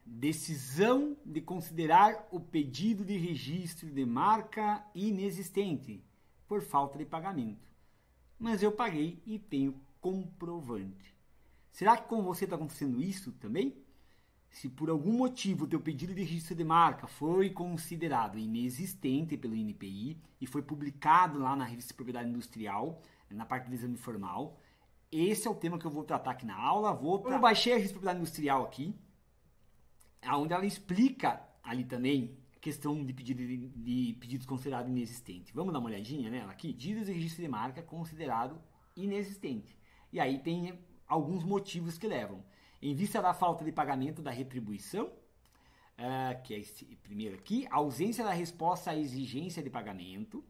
decisão de considerar o pedido de registro de marca inexistente por falta de pagamento. Mas eu paguei e tenho comprovante. Será que com você está acontecendo isso também? Se por algum motivo o teu pedido de registro de marca foi considerado inexistente pelo INPI e foi publicado lá na revista Propriedade Industrial, na parte do exame formal, esse é o tema que eu vou tratar aqui na aula. Eu baixei a revista Propriedade Industrial aqui, onde ela explica ali também a questão de pedidos considerados inexistentes. Vamos dar uma olhadinha nela aqui? Pedidos de registro de marca considerado inexistente. E aí tem alguns motivos que levam. Em vista da falta de pagamento da retribuição, que é esse primeiro aqui, ausência da resposta à exigência de pagamento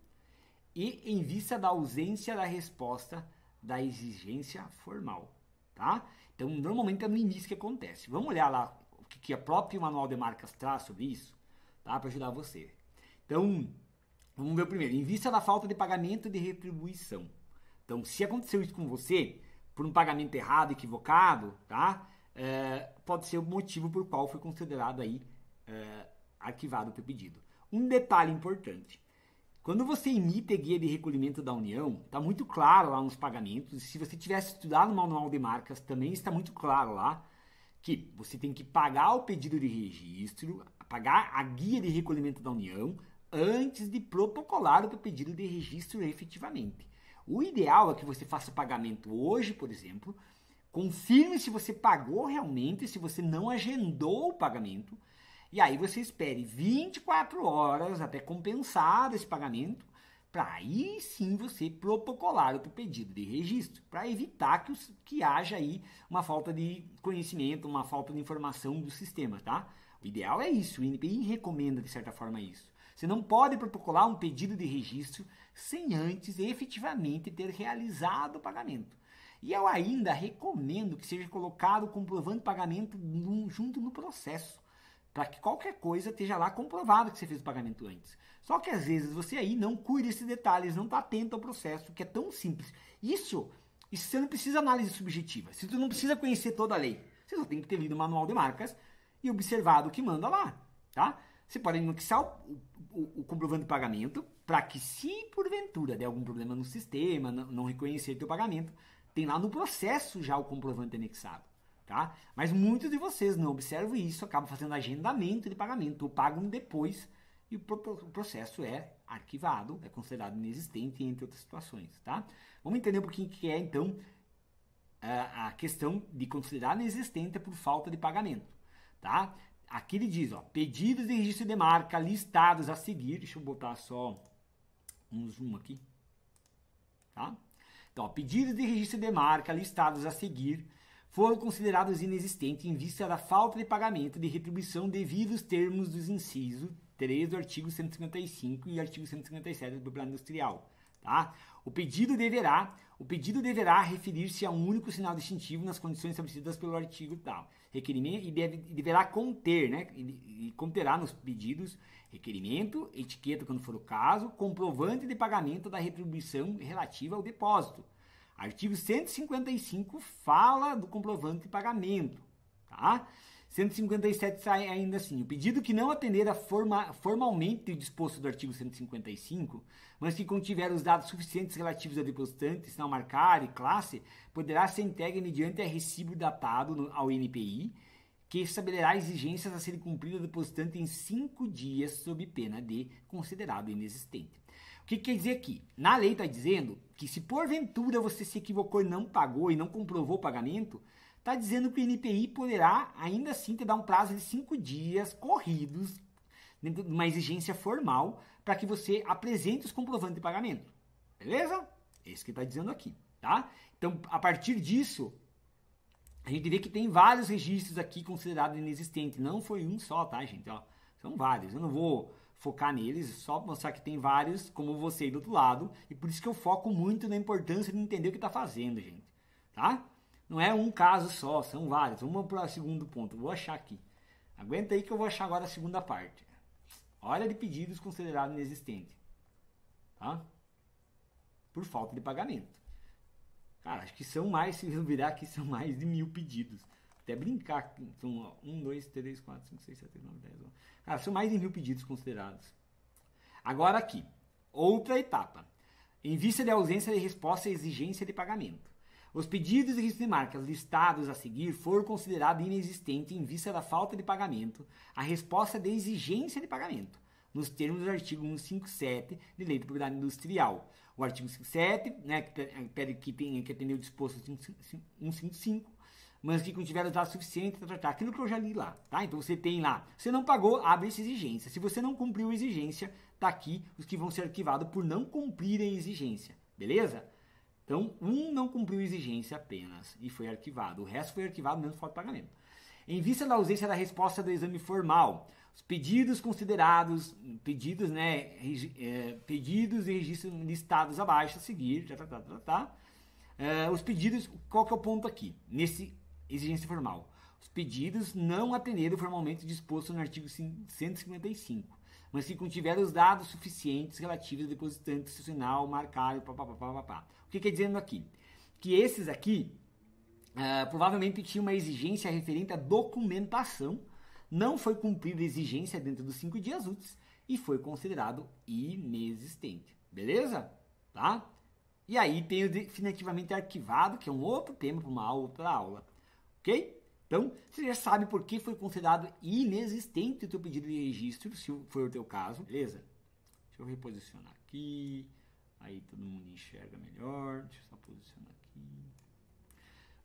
e em vista da ausência da resposta da exigência formal, tá? Então, normalmente é no início que acontece. Vamos olhar lá o que a própria Manual de Marcas traz sobre isso, tá? Para ajudar você. Então, vamos ver o primeiro. Em vista da falta de pagamento de retribuição. Então, se aconteceu isso com você, por um pagamento errado, equivocado, tá? Pode ser o motivo por qual foi considerado aí arquivado o teu pedido. Um detalhe importante. Quando você emite a guia de recolhimento da União, está muito claro lá nos pagamentos. Se você tivesse estudado no Manual de Marcas, também está muito claro lá que você tem que pagar o pedido de registro, pagar a guia de recolhimento da União, antes de protocolar o teu pedido de registro efetivamente. O ideal é que você faça o pagamento hoje, por exemplo, confirme se você pagou realmente, se você não agendou o pagamento, e aí você espere 24 horas até compensar esse pagamento, para aí sim você protocolar o teu pedido de registro, para evitar que haja aí uma falta de conhecimento, uma falta de informação do sistema, tá? O ideal é isso, o INPI recomenda de certa forma isso. Você não pode protocolar um pedido de registro sem antes efetivamente ter realizado o pagamento. E eu ainda recomendo que seja colocado o comprovante de pagamento junto no processo, para que qualquer coisa esteja lá comprovado que você fez o pagamento antes. Só que às vezes você aí não cuida desses detalhes, não está atento ao processo, que é tão simples. Isso você não precisa de análise subjetiva, você não precisa conhecer toda a lei. Você só tem que ter lido o Manual de Marcas e observado o que manda lá, tá? Você pode anexar o comprovante de pagamento para que, se porventura der algum problema no sistema, não reconhecer teu pagamento, tem lá no processo já o comprovante anexado, tá? Mas muitos de vocês não observam isso, acabam fazendo agendamento de pagamento ou pagam depois e o processo é arquivado, é considerado inexistente, entre outras situações, tá? Vamos entender um pouquinho o que é, então, a questão de considerar inexistente por falta de pagamento, tá? Aqui ele diz, ó, pedidos de registro de marca listados a seguir, deixa eu botar só um zoom aqui, tá? Então, ó, pedidos de registro de marca listados a seguir foram considerados inexistentes em vista da falta de pagamento de retribuição devido aos termos dos incisos 3 do artigo 155 e artigo 157 do Plano Industrial. Tá? O pedido deverá referir-se a um único sinal distintivo nas condições estabelecidas pelo artigo tal. Requerimento e deverá conter, né? E conterá nos pedidos requerimento, etiqueta quando for o caso, comprovante de pagamento da retribuição relativa ao depósito. Artigo 155 fala do comprovante de pagamento, tá? 157 sai ainda assim, o pedido que não atender a formalmente o disposto do artigo 155, mas que contiver os dados suficientes relativos ao depositante, sinal marcado e classe, poderá ser entregue mediante a recibo datado ao INPI, que estabelecerá exigências a serem cumpridas ao depositante em 5 dias, sob pena de considerado inexistente. O que quer dizer aqui? Na lei está dizendo que se porventura você se equivocou e não pagou e não comprovou o pagamento, está dizendo que o INPI poderá ainda assim te dar um prazo de 5 dias corridos, dentro de uma exigência formal, para que você apresente os comprovantes de pagamento. Beleza? É isso que está dizendo aqui, tá? Então, a partir disso, a gente vê que tem vários registros aqui considerados inexistentes. Não foi um só, tá, gente? Ó, são vários. Eu não vou focar neles, só mostrar que tem vários, como você aí do outro lado. E por isso que eu foco muito na importância de entender o que está fazendo, gente. Tá? Não é um caso só, são vários. Vamos para o segundo ponto. Vou achar aqui. Aguenta aí que eu vou achar agora a segunda parte. Hora de pedidos considerados inexistentes. Tá? Por falta de pagamento. Cara, acho que são mais, se eu virar aqui, são mais de 1000 pedidos. até brincar. Então, 1, 2, 3, 4, 5, 6, 7, 8, 9, 10, 11. Cara, são mais de 1000 pedidos considerados. Agora aqui, outra etapa. Em vista de ausência de resposta à exigência de pagamento. Os pedidos de registro de marcas listados a seguir foram considerados inexistentes em vista da falta de pagamento, a resposta de exigência de pagamento, nos termos do artigo 157 de Lei de Propriedade Industrial. O artigo 157, né, que pede que atender o disposto 155, mas que contiver os dados suficientes para tratar aquilo que eu já li lá, tá? Então você tem lá, você não pagou, abre essa exigência. Se você não cumpriu a exigência, tá aqui os que vão ser arquivados por não cumprirem a exigência, beleza? Então, um não cumpriu a exigência apenas e foi arquivado. O resto foi arquivado mesmo fora do pagamento. Em vista da ausência da resposta do exame formal, os pedidos considerados, pedidos e registros listados abaixo a seguir, os pedidos, qual que é o ponto aqui? Nesse exigência formal. Os pedidos não atenderam formalmente disposto no artigo 155, mas que contiveram os dados suficientes relativos ao depositante institucional, marcário, papapá. O que quer dizendo aqui? Que esses aqui provavelmente tinham uma exigência referente à documentação, não foi cumprida a exigência dentro dos 5 dias úteis e foi considerado inexistente. Beleza? Tá? E aí tem o definitivamente arquivado, que é um outro tema para uma outra aula. Ok? Então, você já sabe por que foi considerado inexistente o teu pedido de registro, se for o teu caso. Beleza? Deixa eu reposicionar aqui. Aí todo mundo enxerga melhor. Deixa eu só posicionar aqui.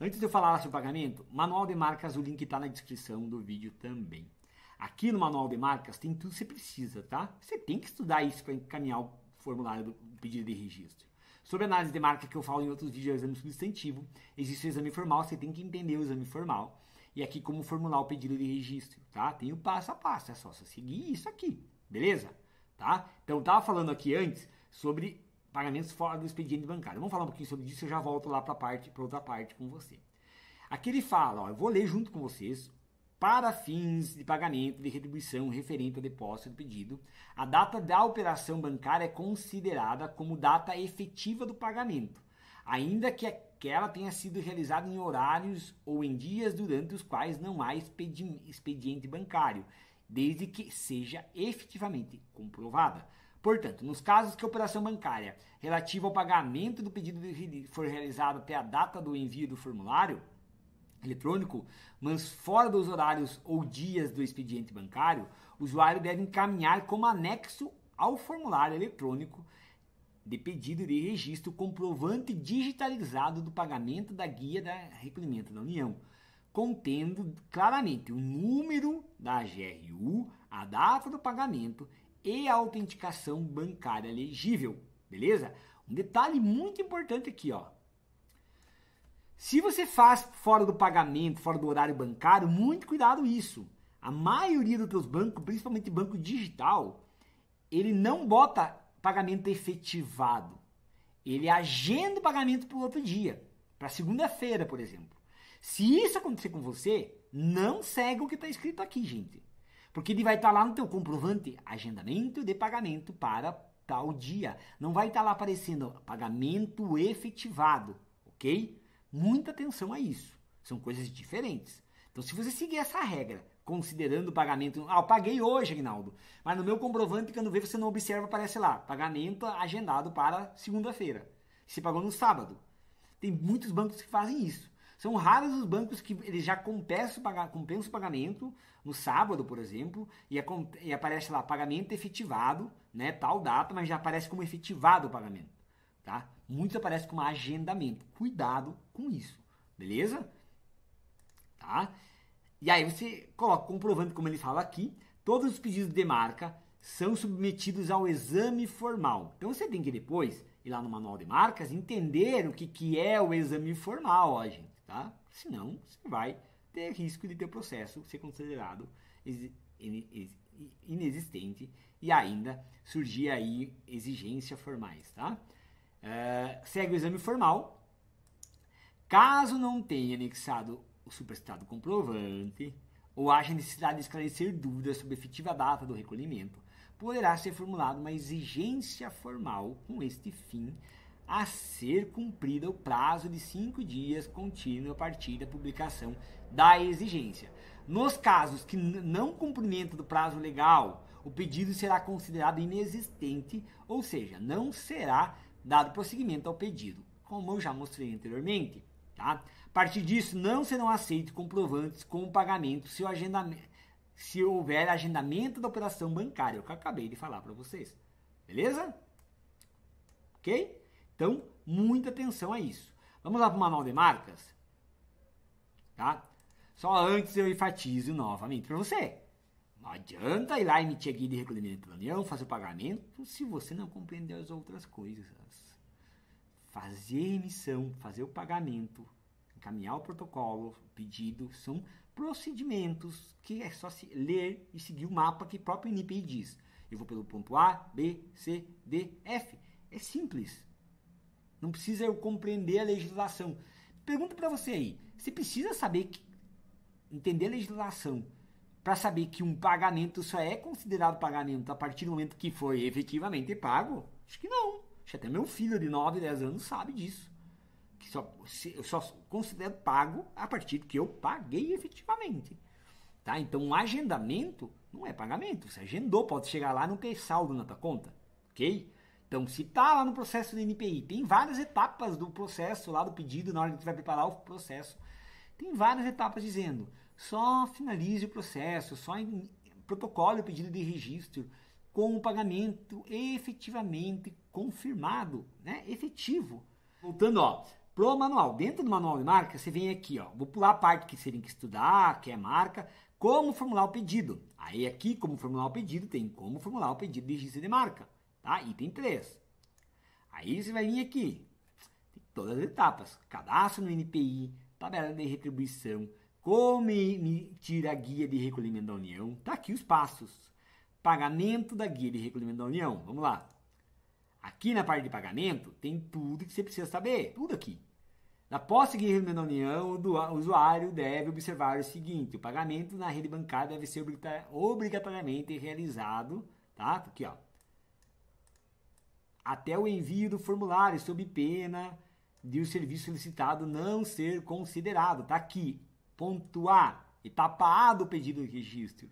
Antes de eu falar sobre o pagamento, manual de marcas, o link está na descrição do vídeo também. Aqui no manual de marcas tem tudo que você precisa, tá? Você tem que estudar isso para encaminhar o formulário do pedido de registro. Sobre análise de marca, que eu falo em outros vídeos, exame substantivo, existe o exame formal, você tem que entender o exame formal. E aqui como formular o pedido de registro, tá? Tem o passo a passo, é só você seguir isso aqui, beleza? Tá? Então eu estava falando aqui antes sobre pagamentos fora do expediente bancário. Vamos falar um pouquinho sobre isso, eu já volto lá para outra parte com você. Aqui ele fala, ó, eu vou ler junto com vocês, para fins de pagamento de retribuição referente ao depósito do pedido, a data da operação bancária é considerada como data efetiva do pagamento, ainda que ela tenha sido realizada em horários ou em dias durante os quais não há expediente bancário, desde que seja efetivamente comprovada. Portanto, nos casos que a operação bancária relativa ao pagamento do pedido for realizada até a data do envio do formulário eletrônico, mas fora dos horários ou dias do expediente bancário, o usuário deve encaminhar como anexo ao formulário eletrônico de pedido de registro comprovante digitalizado do pagamento da guia da recolhimento da União, contendo claramente o número da GRU, a data do pagamento e a autenticação bancária legível, beleza? Um detalhe muito importante aqui, ó. Se você faz fora do pagamento, fora do horário bancário, muito cuidado isso. A maioria dos teus bancos, principalmente banco digital, ele não bota pagamento efetivado. Ele agenda o pagamento para o outro dia, para segunda-feira, por exemplo. Se isso acontecer com você, não segue o que está escrito aqui, gente. Porque ele vai estar lá no teu comprovante, agendamento de pagamento para tal dia. Não vai estar lá aparecendo pagamento efetivado, ok? Muita atenção a isso. São coisas diferentes. Então, se você seguir essa regra, considerando o pagamento... eu paguei hoje, Aguinaldo. Mas no meu comprovante, quando vê, você não observa, aparece lá, pagamento agendado para segunda-feira. Você pagou no sábado. Tem muitos bancos que fazem isso. São raros os bancos que eles já compensam o pagamento no sábado, por exemplo, e aparece lá pagamento efetivado, né, tal data, mas já aparece como efetivado o pagamento. Tá? Muitos aparecem como agendamento. Cuidado com isso, beleza? Tá? E aí você coloca comprovante, como ele fala aqui, todos os pedidos de marca são submetidos ao exame formal. Então você tem que depois ir lá no manual de marcas, entender o que é o exame formal, ó, gente, tá? Senão você vai ter risco de ter o processo ser considerado inexistente e ainda surgir aí exigências formais, tá? Segue o exame formal. Caso não tenha anexado o supercitado comprovante ou haja necessidade de esclarecer dúvidas sobre a efetiva data do recolhimento, poderá ser formulada uma exigência formal com este fim, a ser cumprido o prazo de 5 dias contínuo a partir da publicação da exigência. Nos casos que não cumprimento do prazo legal, o pedido será considerado inexistente, ou seja, não será dado prosseguimento ao pedido, como eu já mostrei anteriormente. Tá? A partir disso, não serão aceitos comprovantes com o pagamento se houver agendamento da operação bancária, o que eu acabei de falar para vocês. Beleza? Ok? Então, muita atenção a isso. Vamos lá para o manual de marcas? Tá? Só antes eu enfatizo novamente para você. Não adianta ir lá e emitir a guia de recolhimento da União, fazer o pagamento, se você não compreender as outras coisas. Fazer a emissão, fazer o pagamento, encaminhar o protocolo, o pedido, são procedimentos que é só ler e seguir o mapa que o próprio NPI diz. Eu vou pelo ponto A, B, C, D, F. É simples. Não precisa eu compreender a legislação. Pergunto para você aí, você precisa saber entender a legislação para saber que um pagamento só é considerado pagamento a partir do momento que foi efetivamente pago? Acho que não. Acho que até meu filho de 9, 10 anos sabe disso. Que eu só considero pago a partir do que eu paguei efetivamente. Tá? Então, um agendamento não é pagamento. Você agendou, pode chegar lá e não ter saldo na tua conta. Ok? Então, se está lá no processo do NPI, tem várias etapas do processo lá do pedido, na hora que você vai preparar o processo. Tem várias etapas dizendo, só finalize o processo, só protocole o pedido de registro com o pagamento efetivamente confirmado, né? Efetivo. Voltando, ó, pro manual. Dentro do manual de marca, você vem aqui, ó. Vou pular a parte que você tem que estudar, que é marca, como formular o pedido. Aí aqui, como formular o pedido, tem como formular o pedido de registro de marca, tá? Item 3. Aí você vai vir aqui. Tem todas as etapas. Cadastro no NPI, tabela de retribuição, como emitir a guia de recolhimento da União. Tá aqui os passos. Pagamento da guia de recolhimento da União. Vamos lá. Aqui na parte de pagamento, tem tudo que você precisa saber. Tudo aqui. Na posse de recolhimento da União, o usuário deve observar o seguinte. O pagamento na rede bancária deve ser obrigatoriamente realizado. Tá? Aqui, ó. Até o envio do formulário, sob pena de o serviço solicitado não ser considerado. Tá aqui. Ponto A. Etapa A do pedido de registro.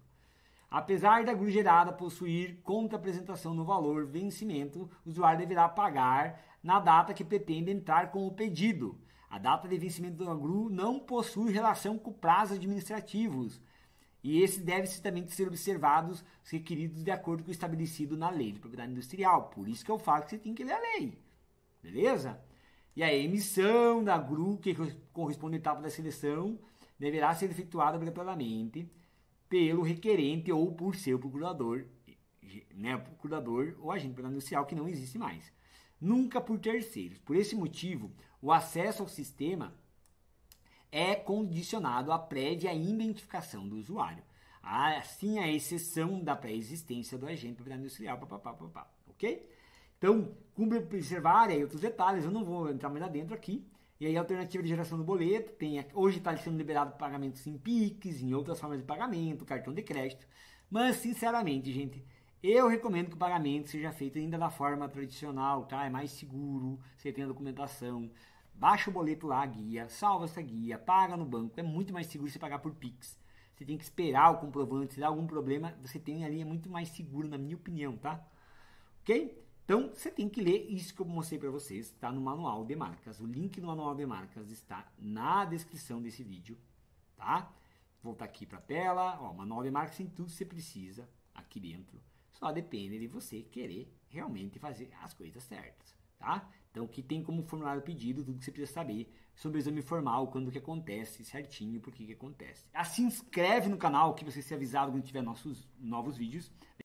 Apesar da GRU gerada possuir contra-apresentação no valor vencimento, o usuário deverá pagar na data que pretende entrar com o pedido. A data de vencimento da GRU não possui relação com prazos administrativos e esses devem também ser observados os requeridos de acordo com o estabelecido na Lei de Propriedade Industrial. Por isso que eu falo que você tem que ler a lei. Beleza? E a emissão da GRU, que corresponde à etapa da seleção, deverá ser efetuada obrigatoriamente pelo requerente ou por seu procurador, né, procurador ou agente penal industrial, que não existe mais. Nunca por terceiros. Por esse motivo, o acesso ao sistema é condicionado à prévia identificação do usuário. Assim, a exceção da pré-existência do agente penal industrial, ok? Então, cumpre observar aí outros detalhes, eu não vou entrar mais lá dentro aqui. E aí a alternativa de geração do boleto, hoje está sendo liberado pagamentos em Pix, em outras formas de pagamento, cartão de crédito. Mas, sinceramente, gente, eu recomendo que o pagamento seja feito ainda da forma tradicional, tá? É mais seguro, você tem a documentação, baixa o boleto lá, a guia, salva essa guia, paga no banco, é muito mais seguro você pagar por Pix. Você tem que esperar o comprovante, se dá algum problema, você tem ali, é muito mais seguro, na minha opinião, tá? Ok? Então, você tem que ler isso que eu mostrei para vocês, está no manual de marcas. O link do manual de marcas está na descrição desse vídeo, tá? Vou voltar aqui para a tela, ó, o manual de marcas tem tudo que você precisa aqui dentro. Só depende de você querer realmente fazer as coisas certas, tá? Então, aqui tem como formular o pedido, tudo que você precisa saber sobre o exame formal, quando que acontece certinho, por que acontece. Se inscreve no canal, que você ser avisado quando tiver nossos novos vídeos.